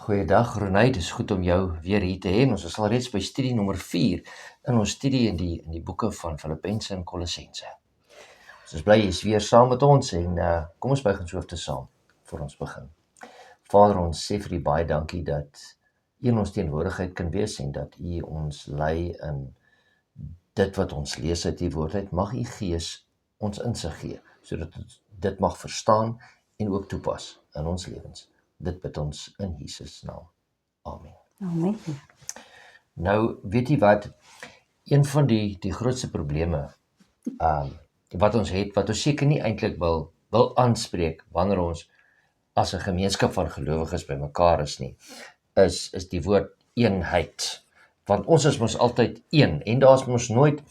Goeiedag Renée, dis goed om jou weer hier te hê. Ons is al reeds by studie nommer 4 in ons studie in die boeke van Filippense en Kolossense. Ons is bly jy is weer saam met ons en kom ons buig ons hoofde saam voor ons begin. Vader, ons sê vir U baie dankie dat U in ons teenwoordigheid kan wees en dat U ons lei in dit wat ons lees uit U woord uit. Mag U Gees ons insig gee, sodat ons dit mag verstaan en ook toepas in ons lewens. Dit bid ons in Jesus naam. Amen. Amen. Nou, weet jy wat, een van die grootste probleme wat ons het, wat ons seker nie eintlik wil aanspreek wanneer ons as 'n gemeenskap van gelowiges by mekaar is nie, is die woord eenheid. Want ons is mos altyd een en daar's mos nooit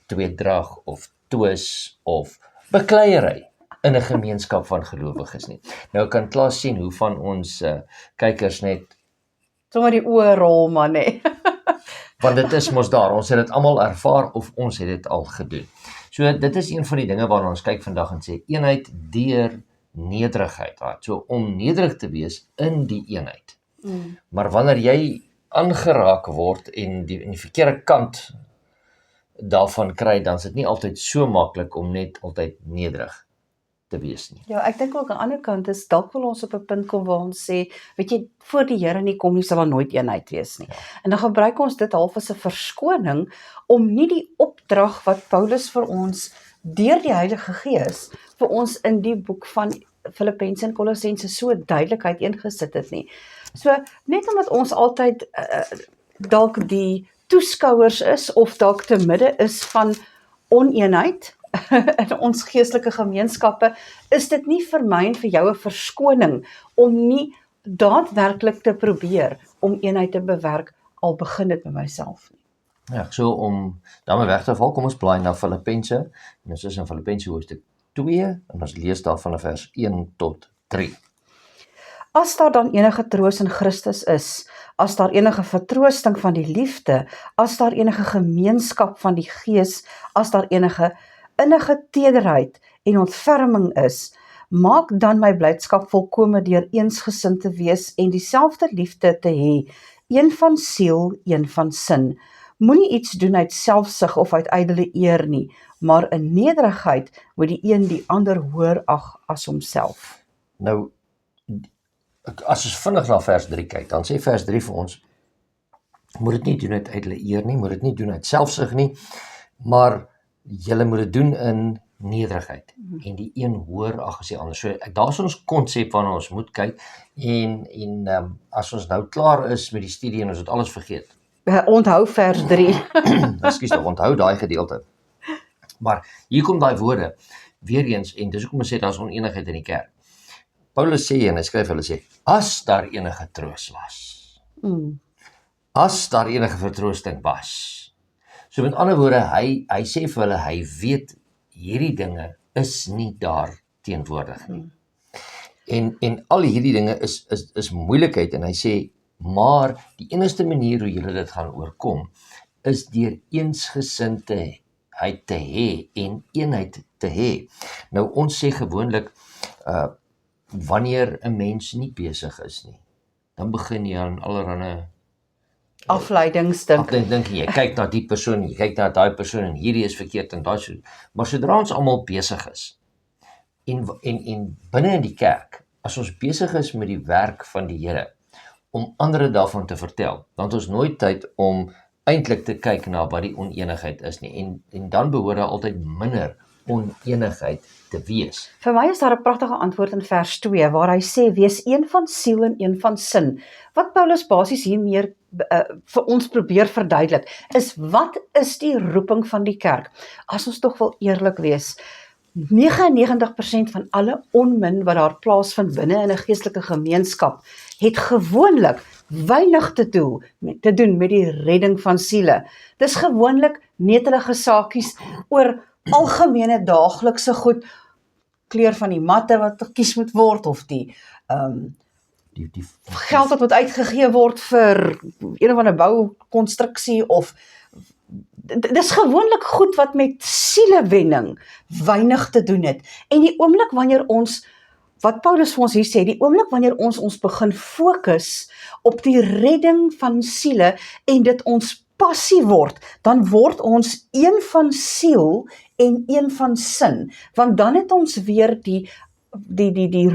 tweedrag of twis of bekleierery in 'n gemeenskap van gelowiges nie. Nou kan Klaas sien hoe van ons kykers net Sommer die oë rol maar nee. want dit is mos daar, ons het dit almal ervaar of ons het dit al gedoen. So dit is een van die dinge waarna ons kyk vandag en sê eenheid deur nederigheid. So om nederig te wees in die eenheid. Maar wanneer jy aangeraak word en die verkeerde kant daarvan kry, dan is dit nie altyd so maklik om net altyd nederig te wees nie. Ja, ek dink ook aan die ander kant is dalk wil ons op 'n punt kom waar ons sê, weet jy, voor die Here nie kom nie, sal daar nooit eenheid wees nie. En dan gebruik ons dit half as 'n verskoning om nie die opdrag wat Paulus vir ons deur die Heilige Gees vir ons in die boek van Filippense en Kolossense so duidelikheid ingesit het nie. So, net omdat ons altyd dalk die toeskouers is of dalk te midde is van oneenheid in ons geestelike gemeenskappe, is dit nie vir my en vir jou 'n verskoning om nie daadwerklik te probeer om eenheid te bewerk, al begin dit met myself nie. Ja, so om daarmee weg te val, kom ons blaai na Filippense, en ons is in Filippense hoofstuk 2, en ons lees daar van vers 1 tot 3. As daar dan enige troos in Christus is, as daar enige vertroosting van die liefde, as daar enige gemeenskap van die Gees, as daar enige innige tederheid en ontferming is, maak dan my blydskap volkome deur eensgesind te wees en dieselfde liefde te hê, een van siel, een van sin. Moenie iets doen uit selfsug of uit ydelle eer nie, maar in nederigheid moet die een die ander hoër ag as homself. Nou, as ons vinnig na vers 3 kyk, dan sê vers 3 vir ons, moet dit nie doen uit ydelle eer nie, moet dit nie doen uit selfsug nie, maar julle moet dit doen in nederigheid en die een hoër ag as die ander. So daar is ons konsep waarna ons moet kyk en as ons nou klaar is met die studie en ons het alles vergeet. Onthou vers 3. Ekskuus, onthou daai gedeelte. Maar hier kom daai woorde weer eens en dis hoekom ons sê daar's oneenigheid in die kerk. Paulus sê en hy skryf hulle sê as daar enige troos was. As daar enige vertroosting was. So met ander woorde, hy sê vir hulle, hy weet hierdie dinge is nie daar teenwoordig nie. En al hierdie dinge is moeilikheid en hy sê, maar die enigste manier hoe julle dit gaan oorkom, is deur eensgesindheid te hê en eenheid te hê. Nou ons sê gewoonlik, wanneer 'n mens nie besig is nie, dan begin jy aan allerlei Afleidings dink. Dink jy kyk na die persoon, jy kyk na daai persoon en hierdie is verkeerd en daai so. Maar sodra ons almal besig is en binne in die kerk, as ons besig is met die werk van die Here om ander daarvan te vertel, dan het ons nooit tyd om eintlik te kyk na wat die oneenigheid is nie en dan behoort daar altyd minder oneenigheid te wees. Vir my is daar 'n pragtige antwoord in vers 2 waar hy sê wees een van siel en een van sin. Wat Paulus basies hier meer vir ons probeer verduidelik is wat is die roeping van die kerk? As ons tog wil eerlik wees, 99% van alle onmin wat daar plaasvind binne in 'n geestelike gemeenskap het gewoonlik weinig te doen met die redding van siele. Dis gewoonlik netelige saakies oor algemene daaglikse goed, kleur van die matte wat gekies moet word of die geld wat moet uitgegee word vir een of ander boukonstruksie of dis gewoonlik goed wat met sielewenning weinig te doen het. En die oomblik wanneer ons wat Paulus vir ons hier sê, die oomblik wanneer ons begin fokus op die redding van siele en dit ons passie word, dan word ons een van siel en een van sin, want dan het ons weer die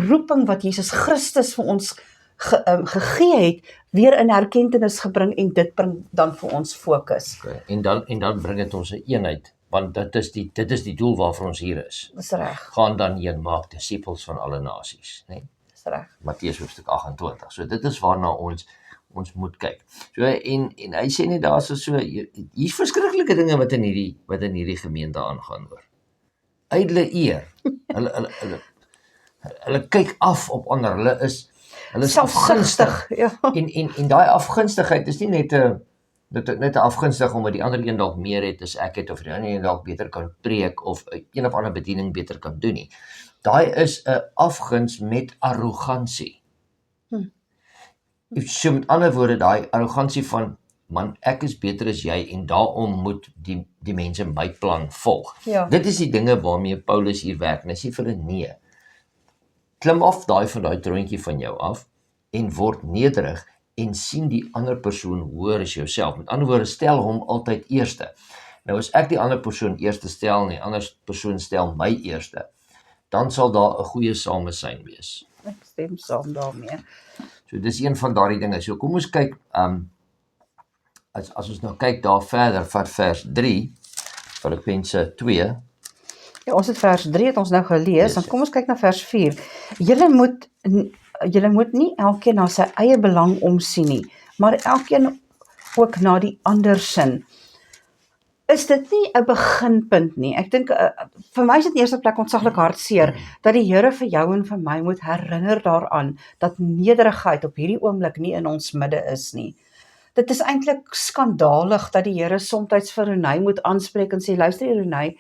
roeping wat Jesus Christus vir ons gegee het, weer in herkentenis gebring en dit bring dan vir ons fokus. Okay. En dan bring dit ons 'n eenheid, want dit is die doel waarvoor ons hier is. Dis reg, Gaan dan heen, maak disippels van alle nasies, né? dis reg. Matteus hoofstuk 28. So dit is waarna ons moet kyk. So en hy sê net daar so hier's verskriklike dinge wat in hierdie gemeente aangaan hoor. Ydelle eer. Hulle kyk af op ander. Hulle is afgunstig. Ja. En daai afgunstigheid is nie net 'n afgunstig omdat die ander een dalk meer het as ek het, of die ander een dalk beter kan preek of een of ander bediening beter kan doen nie. Daai is 'n afguns met arrogansie. So met ander woorde, daai arrogansie van man, ek is beter as jy en daarom moet die mense my plan volg. Ja. Dit is die dinge waarmee Paulus hier werk. En hy sê vir hulle nee. Klim af van daai troontjie van jou af en word nederig en sien die ander persoon hoër as jouself. Met ander woorde, stel hom altyd eerste. Nou as ek die ander persoon eerste stel en die ander persoon stel my eerste, dan sal daar 'n goeie samesyn wees. Ek stem saam daarmee. So dis een van daardie dinge. So kom ons kyk, as ons nou kyk daar verder, vat vers 3, Filippense 2. Ja, ons het vers 3 het ons nou gelees, Yes. dan kom ons kyk na vers 4. Julle moet nie elkeen na sy eie belang omsien nie, maar elkeen ook na die ander sin. Is dit nie 'n beginpunt nie? Ek dink vir my is dit in eerste plek ontsaglik hartseer dat die Here vir jou en vir my moet herinner daaraan dat nederigheid op hierdie oomblik nie in ons midde is nie. Dit is eintlik skandalig dat die Here soms vir Renay moet aanspreek en sê, luister Renay,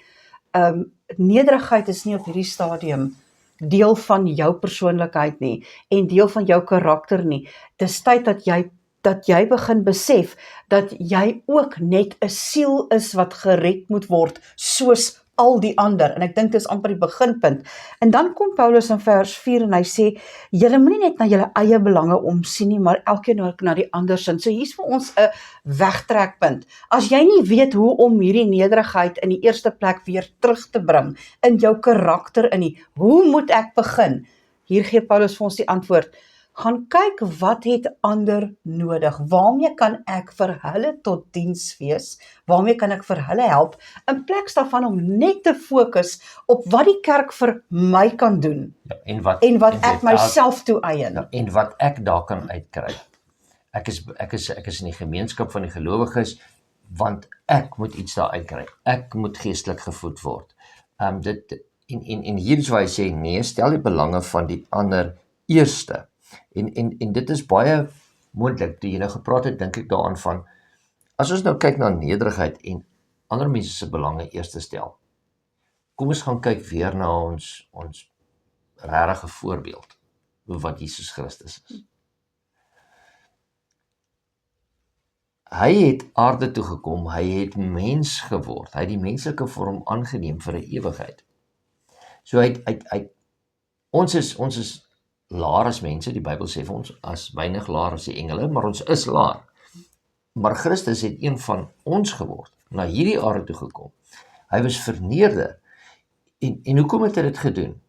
nederigheid is nie op hierdie stadium deel van jou persoonlikheid nie en deel van jou karakter nie. Dis tyd dat jy begin besef dat jy ook net 'n siel is wat gered moet word soos al die ander. En ek dink dis amper die beginpunt. En dan kom Paulus in vers 4 en hy sê, julle moenie net na julle eie belange omsien nie, maar elkeen ook na die ander sin. So hier's vir ons 'n wegtrekpunt. As jy nie weet hoe om hierdie nederigheid in die eerste plek weer terug te bring in jou karakter in nie, hoe moet ek begin? Hier gee Paulus vir ons die antwoord. Gaan kyk wat het ander nodig, waarmee kan ek vir hulle tot diens wees, waarmee kan ek vir hulle help, in plek daarvan om net te fokus op wat die kerk vir my kan doen, Ja, en wat ek myself toeëien. Ja, en wat ek daar kan uitkry. Ek is in die gemeenskap van die gelowiges, want ek moet iets daar uitkry. Ek moet geestelik gevoed word. En hier is waar hy sê, nee, stel die belange van die ander eerste. En dit is baie moontlik, toe jy nou gepraat het, dink ek daaraan van, as ons nou kyk na nederigheid en ander mense se belange eerste stel, kom ons gaan kyk weer na ons regte voorbeeld, wat Jesus Christus is. Hy het aarde toe gekom, hy het mens geword, hy het die menslike vorm aangeneem vir 'n ewigheid. So ons is laer as mense, die Bybel sê vir ons, as weinig laer as die engele, maar ons is laer. Maar Christus het een van ons geword, na hierdie aarde toe gekom. Hy was verneder. En hoekom het hy dit gedoen?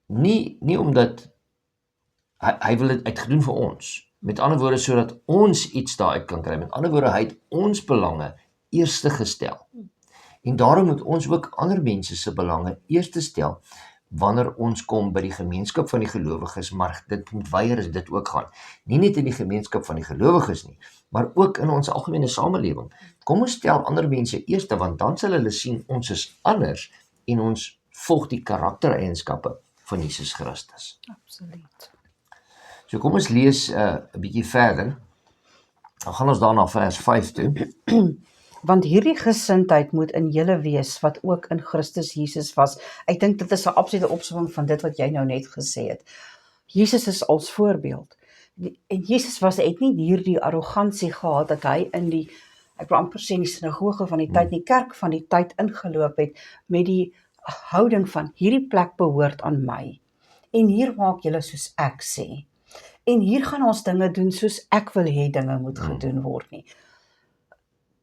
Nie omdat hy wil dit uitgedoen vir ons. Met ander woorde, sodat ons iets daaruit kan kry. Met ander woorde, hy het ons belange eerste gestel. En daarom moet ons ook ander mense se belange eerste stel, wanneer ons kom by die gemeenskap van die gelowiges, maar dit moet weier as dit ook gaan. Nie net in die gemeenskap van die gelowiges nie, maar ook in ons algemene samelewing. Kom ons stel ander mense eerste, want dan sal hulle sien ons is anders en ons volg die karaktereienskappe van Jesus Christus. Absoluut. So kom ons lees 'n bietjie verder. Dan gaan ons daar na vers 5 toe. Want hierdie gesindheid moet in julle wees, wat ook in Christus Jesus was. Ek dink dit is 'n absolute opsomming van dit wat jy nou net gesê het. Jesus is als voorbeeld. En Jesus het nie hierdie arrogansie gehad, dat hy in die, ek wil amper sê in die sinagoge van die tyd, in die kerk van die tyd ingeloop het, met die houding van hierdie plek behoort aan my. En hier maak julle soos ek sê. En hier gaan ons dinge doen soos ek wil hê dinge moet gedoen word nie.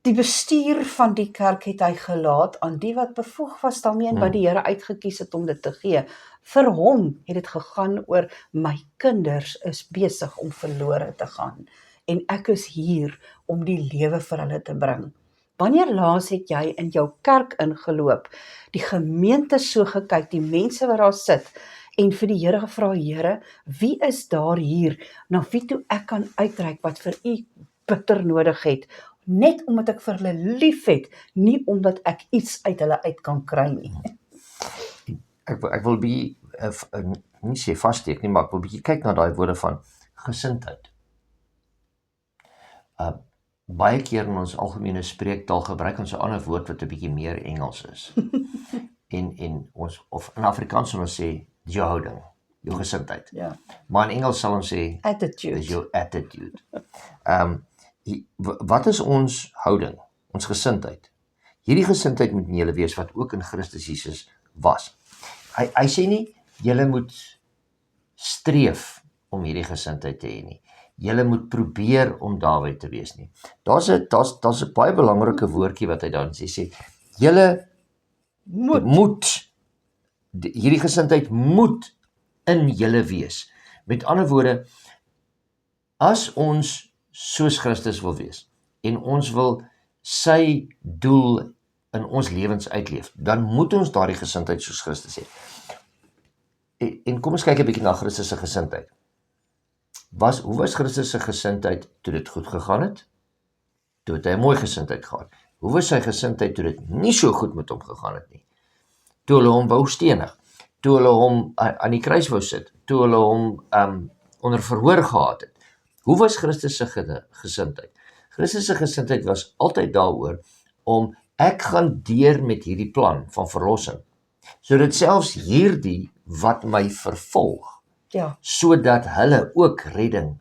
Die bestuur van die kerk het hy gelaat aan die wat bevoeg was daarmee en wat die Here uitgekies het om dit te gee. Vir hom het dit gegaan oor my kinders is besig om verlore te gaan en ek is hier om die lewe vir hulle te bring. Wanneer laas het jy in jou kerk ingeloop, die gemeente so gekyk, die mense wat daar sit en vir die Here gevra, Here, wie is daar hier na wie toe ek kan uitreik wat vir u bitter nodig het, net omdat ek vir hulle lief het, nie omdat ek iets uit hulle uit kan kry nie. Ek wil nie sê vassteek nie, maar ek wil bietjie kyk na daai woorde van gesindheid. Baie keer in ons algemene spreektaal gebruik ons 'n ander woord wat 'n bietjie meer Engels is. en ons of in Afrikaans sal ons sê jou houding, jou gesindheid. Ja. Maar in Engels sal ons sê Attitude. is your attitude. Wat is ons houding, ons gesindheid? Hierdie gesindheid moet in julle wees wat ook in Christus Jesus was. Hy sê nie julle moet streef om hierdie gesindheid te hê nie. Julle moet probeer om daarby te wees nie. Daar's 'n baie belangrike woordjie wat hy dan sê, julle moet hierdie gesindheid moet in julle wees. Met ander woorde, as ons soos Christus wil wees en ons wil sy doel in ons lewens uitleef, dan moet ons daardie gesindheid soos Christus hê. En kom ons kyk 'n bietjie na Christus se gesindheid. Hoe was Christus se gesindheid toe dit goed gegaan het? Toe het hy 'n mooi gesindheid gehad. Hoe was sy gesindheid toe dit nie so goed met hom gegaan het nie? Toe hulle hom wou stenig, toe hulle hom aan die kruis wou sit, toe hulle hom onder verhoor gehad het. Hoe was Christus se gesindheid? Christus se gesindheid was altyd daaroor om ek gaan deur met hierdie plan van verlossing, sodat selfs hierdie wat my vervolg, sodat hulle ook redding,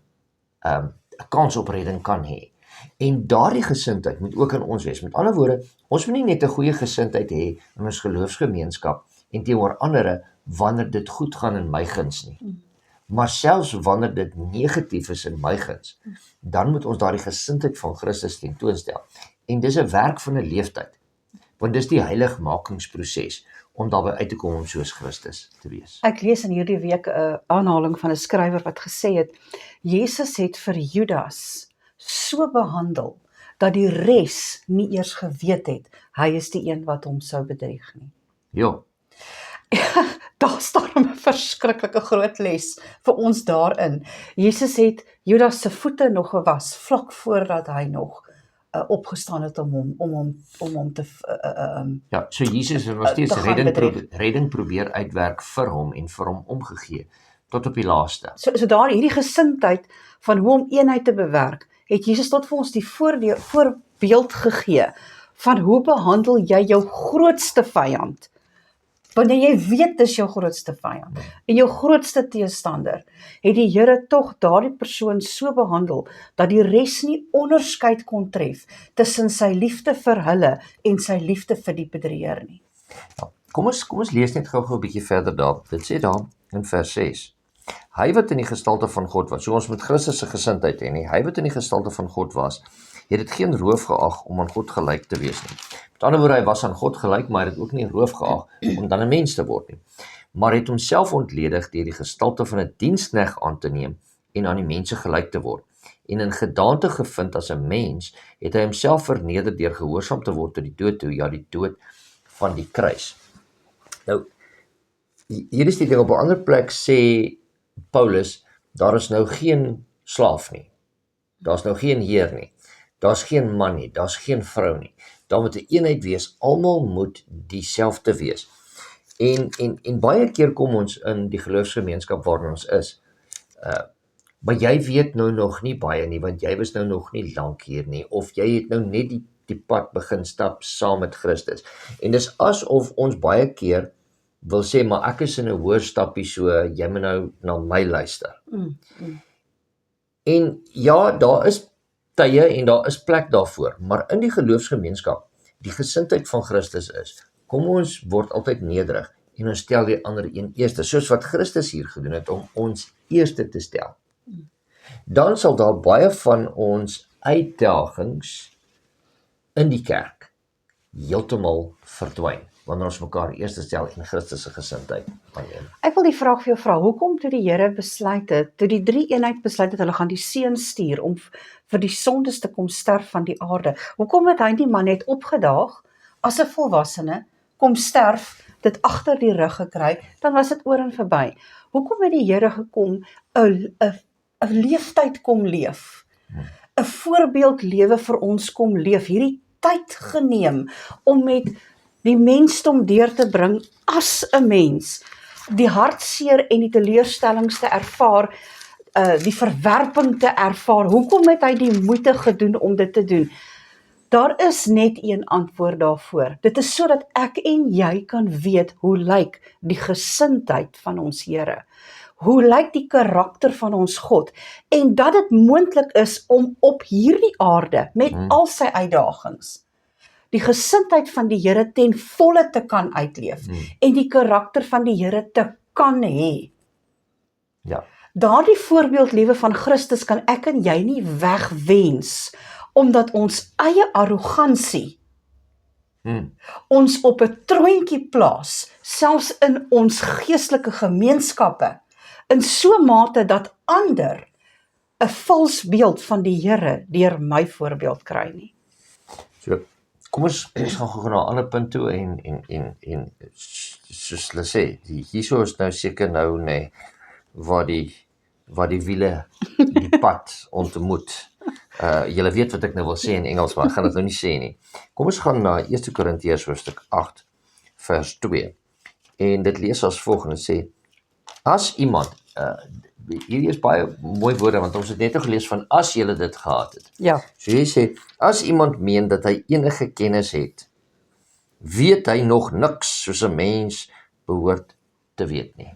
'n kans op redding kan hê. En daardie gesindheid moet ook in ons wees. Met ander woorde, ons moet nie net 'n goeie gesindheid hê in ons geloofsgemeenskap en teenoor ander wanneer dit goed gaan in my guns nie. Maar selfs wanneer dit negatief is in my guns, dan moet ons daardie gesindheid van Christus tentoonstel. En dis 'n werk van 'n leeftyd. Want dis die heiligmakingsproses om daarby uit te kom om soos Christus te wees. Ek lees in hierdie week 'n aanhaling van 'n skrywer wat gesê het, Jesus het vir Judas so behandel, dat die res nie eers geweet het, hy is die een wat hom sou bedrieg nie. Ja. Daar staan 'n verskriklike groot les vir ons daarin. Jesus het Judas se voete nog gewas, vlak voordat hy nog opgestaan het om hom te Ja, so Jesus het nog steeds redding probeer uitwerk vir hom en vir hom omgegee tot op die laaste. So daar hierdie gesindheid van hoe om eenheid te bewerk, het Jesus tot vir ons die voorbeeld gegee van hoe behandel jy jou grootste vyand. Wanneer jy weet dis jou grootste vyand en jou grootste teestander, het die Here tog daardie persoon so behandel dat die res nie onderskeid kon tref tussen sy liefde vir hulle en sy liefde vir die bedrieër nie. Ja, kom ons lees net gou 'n bietjie verder daar. Dit sê daar in vers 6. Hy wat in die gestalte van God was, so ons met Christus se gesindheid hê nie, hy wat in die gestalte van God was, het dit geen roof geag om aan God gelyk te wees nie. Met ander woorde, hy was aan God gelyk, maar hy het ook nie roof geag om dan 'n mens te word nie. Maar het homself ontledig deur die gestalte van 'n diensknegt aan te neem en aan die mense gelyk te word. En in gedaante gevind as 'n mens, het hy homself verneder deur gehoorsaam te word tot die dood toe, ja, die dood van die kruis. Nou, hier is die ding, op 'n ander plek sê Paulus, daar is nou geen slaaf nie. Daar's nou geen heer nie. Daar's geen man nie, daar's geen vrou nie. Daar moet 'n eenheid wees, almal moet dieselfde wees. En baie keer kom ons in die geloofsgemeenskap waarin ons is, maar jy weet nou nog nie baie nie, want jy was nou nog nie lank hier nie, of jy het nou net die pad begin stap saam met Christus. En dis asof ons baie keer wil sê, maar ek is in 'n hoër stappie, so jy moet nou na my luister. En ja, daar is tye en daar is plek daarvoor, maar in die geloofsgemeenskap, die gesindheid van Christus is, kom ons word altyd nederig en ons stel die ander een eerste, soos wat Christus hier gedoen het om ons eerste te stel. Dan sal daar baie van ons uitdagings in die kerk heeltemal verdwyn, wanneer ons mekaar eerste stel en Christus se gesindheid aanneem. Ek wil die vraag vir jou vra, hoekom toe die Here besluit het, toe die drie eenheid besluit het, hulle gaan die seun stuur om vir die sondes te kom sterf van die aarde, hoekom het hy nie maar net opgedaag, as 'n volwassene, kom sterf, dit agter die rug gekry, dan was dit oor en verby. Hoekom het die Here gekom, 'n leeftyd kom leef, 'n voorbeeld lewe vir ons kom leef, hierdie tyd geneem om met die mensdom deur te bring as 'n mens, die hartseer en die teleurstellings te ervaar, die verwerping te ervaar. Hoekom het hy die moeite gedoen om dit te doen? Daar is net een antwoord daarvoor. Dit is sodat ek en jy kan weet hoe lyk die gesindheid van ons Here. Hoe lyk die karakter van ons God? En dat dit moontlik is om op hierdie aarde, met al sy uitdagings, die gesindheid van die Here ten volle te kan uitleef en die karakter van die Here te kan hê. Ja. Daardie voorbeeldlewe van Christus kan ek en jy nie wegwens, omdat ons eie arrogansie ons op 'n troontjie plaas, selfs in ons geestelike gemeenskappe, in so 'n mate dat ander 'n vals beeld van die Here deur my voorbeeld kry nie. So, kom ons gaan gou na 'n ander punt toe en soos hulle sê, hierso is nou seker nou nee, waar die wiele die pad ontmoet. Julle weet wat ek nou wil sê in Engels, maar ek gaan dit nou nie sê nie. Kom ons gaan na 1 Korintiërs hoofstuk 8 vers 2. En dit lees as volgende, sê: As iemand, hier is baie mooi woorde, want ons het net gelees van as julle dit gehad het. Ja. So jy sê, as iemand meen dat hy enige kennis het, weet hy nog niks soos 'n mens behoort te weet nie.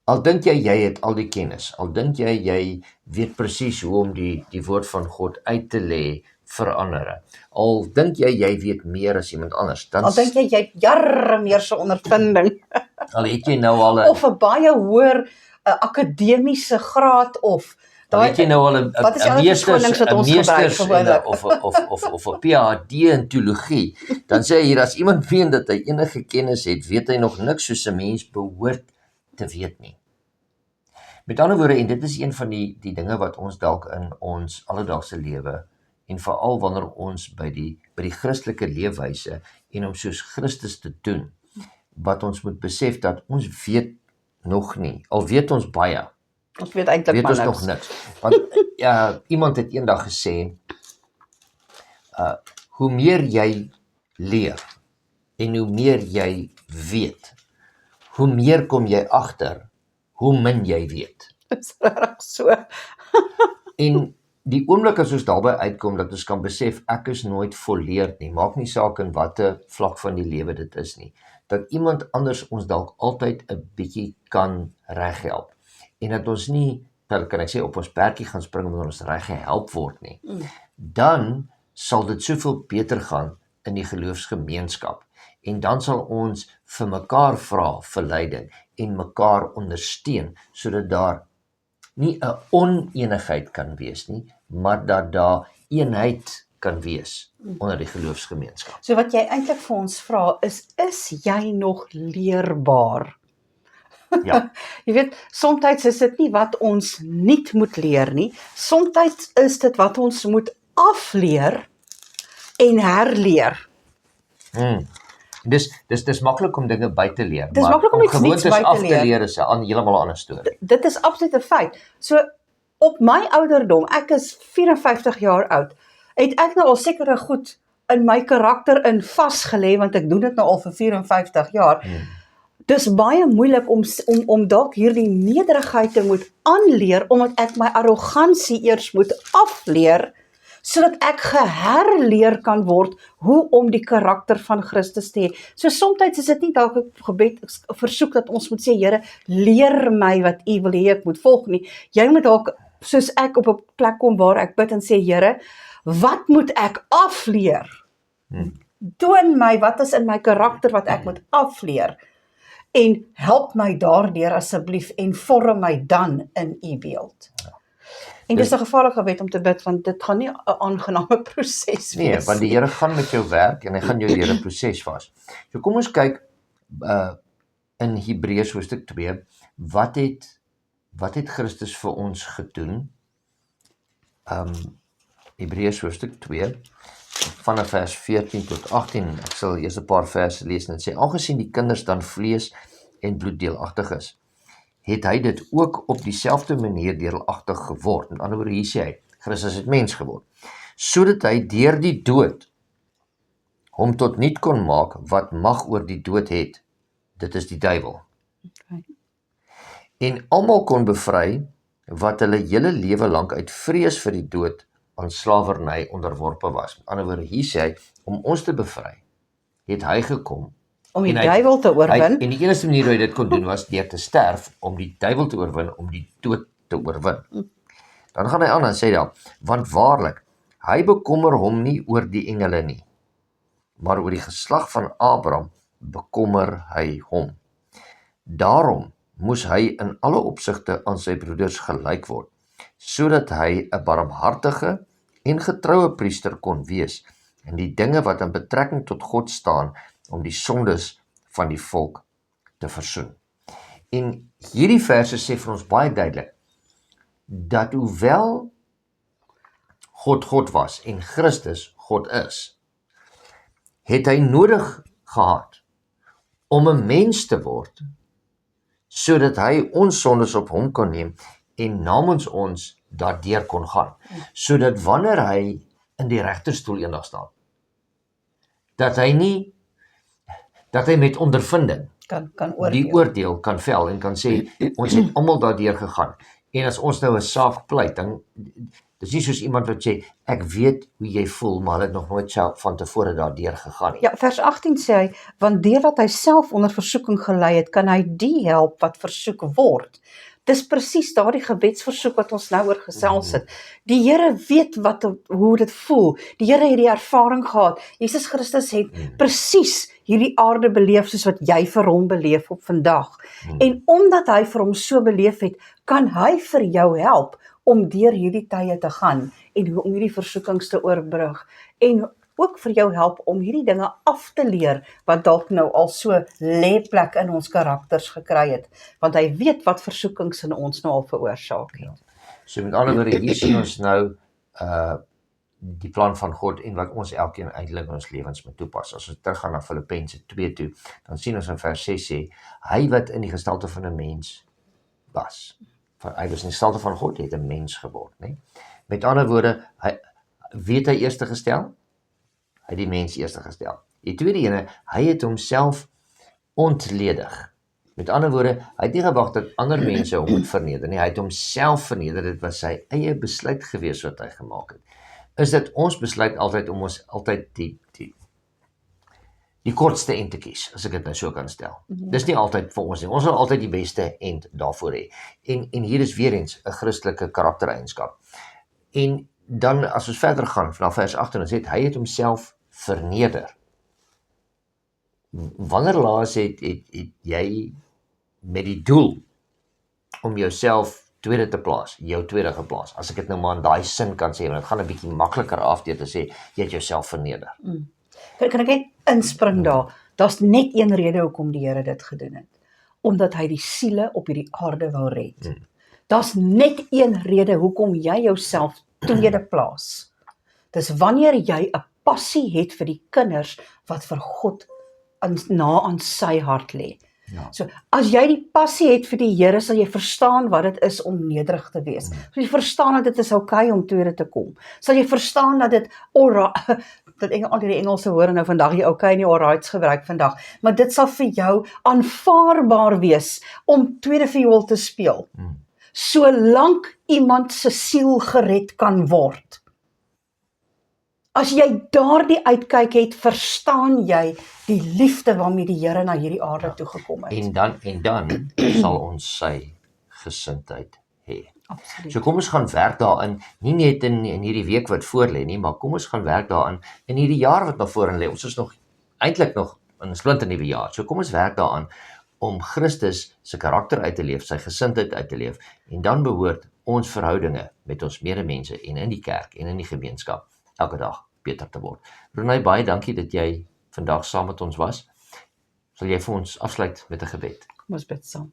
Al dink jy het al die kennis, al dink jy weet presies hoe om die woord van God uit te lê vir ander. Al dink jy weet meer as iemand anders, dan Al dink jy het jare meer so ondervinding, al het jy nou al of 'n baie hoër akademiese graad, of dan het jy nou al 'n wat is die ander verskonings wat ons gebruik gewoonlik? of 'n PhD in teologie, dan sê hy hier, as iemand meen dat hy enige kennis het, weet hy nog niks soos 'n mens behoort te weet nie. Met ander woorde, en dit is een van die dinge wat ons dalk in ons alledaagse lewe, en veral wanneer ons by die Christelike leefwyse en om soos Christus te doen, wat ons moet besef dat ons weet nog nie, al weet ons baie, Ons weet eintlik weet maar ons niks. nog niks. Want iemand het eendag gesê, hoe meer jy leer en hoe meer jy weet, hoe meer kom jy agter hoe min jy weet. Dit is regtig so. En die oomblik as ons daarby uitkom dat ons kan besef ek is nooit volleerd nie, maak nie saak in watter vlak van die lewe dit is nie, dat iemand anders ons dalk altyd 'n bietjie kan reghelp. En dat ons nie, kan ek sê, op ons perdjie gaan spring omdat ons reg gehelp word nie. Dan sal dit soveel beter gaan in die geloofsgemeenskap. En dan sal ons vir mekaar vra vir leiding en mekaar ondersteun, sodat daar nie 'n onenigheid kan wees nie, maar dat daar eenheid kan wees onder die geloofsgemeenskap. So wat jy eintlik vir ons vra is jy nog leerbaar? Ja. Jy weet, soms is dit nie wat ons nie moet leer nie, soms is dit wat ons moet afleer en herleer. Dis maklik om dinge by te leer, Dis maar maklik om iets niets gewoontes by te af te leer. leer is 'n heeltemal ander storie. Dit is absoluut 'n feit. So op my ouderdom, ek is 54 jaar oud, het ek nou al sekere goed in my karakter in vasgelê, want ek doen dit nou al vir 54 jaar. Dis baie moeilik om dalk hierdie nederigheid te moet aanleer, omdat ek my arrogansie eers moet afleer, sodat ek geherleer kan word hoe om die karakter van Christus te hê. So soms is dit nie dalk 'n gebed versoek dat ons moet sê, Here, leer my wat U wil hê ek moet volg nie. Jy moet dalk, soos ek, op 'n plek kom waar ek bid en sê, Here, wat moet ek afleer toon my wat is in my karakter wat ek moet afleer en help my daardeur asseblief en vorm my dan in u beeld. En dis 'n gevaarlike wet om te bid, want dit gaan nie 'n aangename proses Nee, wees. want die Here gaan met jou werk en hy gaan jou deur 'n proses vas. So kom ons kyk in Hebreërs hoofstuk 2, wat het Christus vir ons gedoen? Hebreërs hoofstuk 2 vanaf vers 14 tot 18. Ek sal eers 'n paar verse lees en dit sê: aangesien die kinders dan vlees en bloed deelagtig is, het hy dit ook op dieselfde manier deelagtig geword. Met ander woorde, hier sê hy, Christus het mens geword, sodat hy deur die dood hom tot niet kon maak wat mag oor die dood het. Dit is die duiwel. Okay. En almal kon bevry wat hulle hele lewe lank uit vrees vir die dood aan slawerny onderworpe was. Met ander woorde, hier sê hy, om ons te bevry, het hy gekom. Om die En hy- duiwel te oorwin. En die enigste manier hoe hy dit kon doen was deur te sterf, om die duiwel te oorwin, om die dood te oorwin. Dan gaan hy aan en sê dan, want waarlik, hy bekommer hom nie oor die engele nie, maar oor die geslag van Abraham bekommer hy hom. Daarom moes hy in alle opsigte aan sy broeders gelyk word, sodat hy 'n barmhartige en getroue priester kon wees in die dinge wat in betrekking tot God staan, om die sondes van die volk te versoen. En hierdie verse sê vir ons baie duidelik, dat hoewel God was en Christus God is, het hy nodig gehad om 'n mens te word, sodat hy ons sondes op hom kon neem en namens ons daardeur kon gaan, sodat wanneer hy in die regterstoel eendag staan, dat hy met ondervinding Kan die oordeel. oordeel kan vel en kan sê, ons het almal daardeur gegaan. En as ons nou 'n saak pleit, dan dis nie soos iemand wat sê, ek weet hoe jy voel, maar hulle het nog nooit self van tevore daardeur gegaan nie. Ja, vers 18 sê hy, want deurdat hy self onder versoeking gelei het, kan hy die help wat versoek word. Dis presies daardie gebedsversoek wat ons nou oor gesels het. Die Here weet hoe dit voel. Die Here het die ervaring gehad. Jesus Christus het presies hierdie aarde beleef soos wat jy vir hom beleef op vandag. En omdat hy vir hom so beleef het, kan hy vir jou help om deur hierdie tye te gaan en om hierdie versoekings te oorbrug en ook vir jou help om hierdie dinge af te leer wat dalk nou al so lêplek in ons karakters gekry het, want hy weet wat versoekings in ons nou al veroorsaak het. So met ander woorde, hier sien ons nou die plan van God en wat ons elkeen eintlik in ons lewens moet toepas. As ons teruggaan na Filippense 2 toe, dan sien ons in vers 6 sê, hy wat in die gestalte van 'n mens was. Hy was in die gestalte van God, het 'n mens geword, né? Met ander woorde, wie het hy eerste gestel? Hy het die mens eerste gestel. Die tweede ene, hy het homself ontledig. Met ander woorde, hy het nie gewag dat ander mense hom moet verneder nie, hy het homself verneder, dit was sy eie besluit gewees wat hy gemaak het. Is dit ons besluit altyd om ons altyd die kortste end te kies, as ek dit nou so kan stel. Dis nie altyd vir ons nie, ons wil altyd die beste end daarvoor hê. En hier is weer eens 'n Christelike karaktereienskap. En dan as ons verder gaan, vanaf vers 18, dan sê hy het homself verneder. Wanneer laas het jy met die doel om jouself tweede te plaas, jou tweede geplaas, as ek dit nou maar in daai sin kan sê, want dit gaan 'n bietjie makliker af deur te sê, jy het jouself verneder. Kan ek net inspring daar? Daar's net een rede hoekom die Here dit gedoen het. Omdat hy die siele op hierdie aarde wou red. Daar's net een rede hoekom jy jouself tweede plaas. Dis wanneer jy 'n passie het vir die kinders wat vir God na aan sy hart lê. Ja. So, as jy die passie het vir die Here, sal jy verstaan wat dit is om nederig te wees. Sal jy verstaan dat dit is okay om tweede te kom. Sal jy verstaan dat dit al die Engelse hoor nou vandag jy okay en die alrights gebruik vandag, maar dit sal vir jou aanvaarbaar wees om tweede viool te speel. Solank iemand se siel gered kan word. As jy daardie uitkyk het, verstaan jy die liefde waarmee die Here na hierdie aarde toe gekom het. En dan sal ons sy gesindheid hê. Absoluut. So kom ons gaan werk daarin, nie net in hierdie week wat voorlê nie, maar kom ons gaan werk daarin in hierdie jaar wat na vore lê. Ons is nog eintlik nog in 'n splinternuwe jaar. So kom ons werk daaraan om Christus se karakter uit te leef, sy gesindheid uit te leef, en dan behoort ons verhoudinge met ons medemense en in die kerk en in die gemeenskap elke dag beter te word. Renay, baie dankie dat jy vandag saam met ons was. Sal jy vir ons afsluit met 'n gebed? Kom ons bid saam.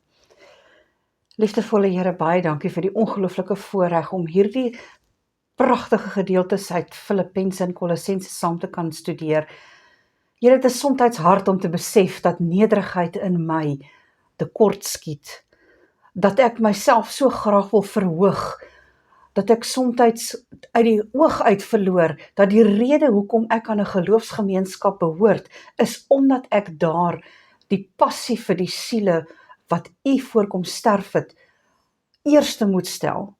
Liefdevolle Here, baie dankie vir die ongelooflike voorreg om hierdie pragtige gedeeltes uit Filippense en Kolossense saam te kan studeer. Here, dit is soms hard om te besef dat nederigheid in my tekort skiet, dat ek myself so graag wil verhoog, dat ek soms uit die oog uit verloor, dat die rede hoekom ek aan 'n geloofsgemeenskap behoort, is omdat ek daar die passie vir die siele wat U voorkom sterf het, eerste moet stel,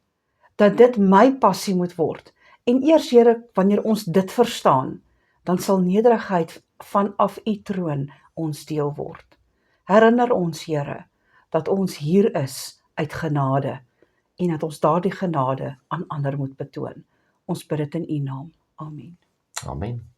dat dit my passie moet word. En eers, Here, wanneer ons dit verstaan, dan sal nederigheid vanaf U troon ons deel word. Herinner ons, Here, dat ons hier is uit genade en dat ons daardie genade aan ander moet betoon. Ons bid dit in U naam. Amen. Amen.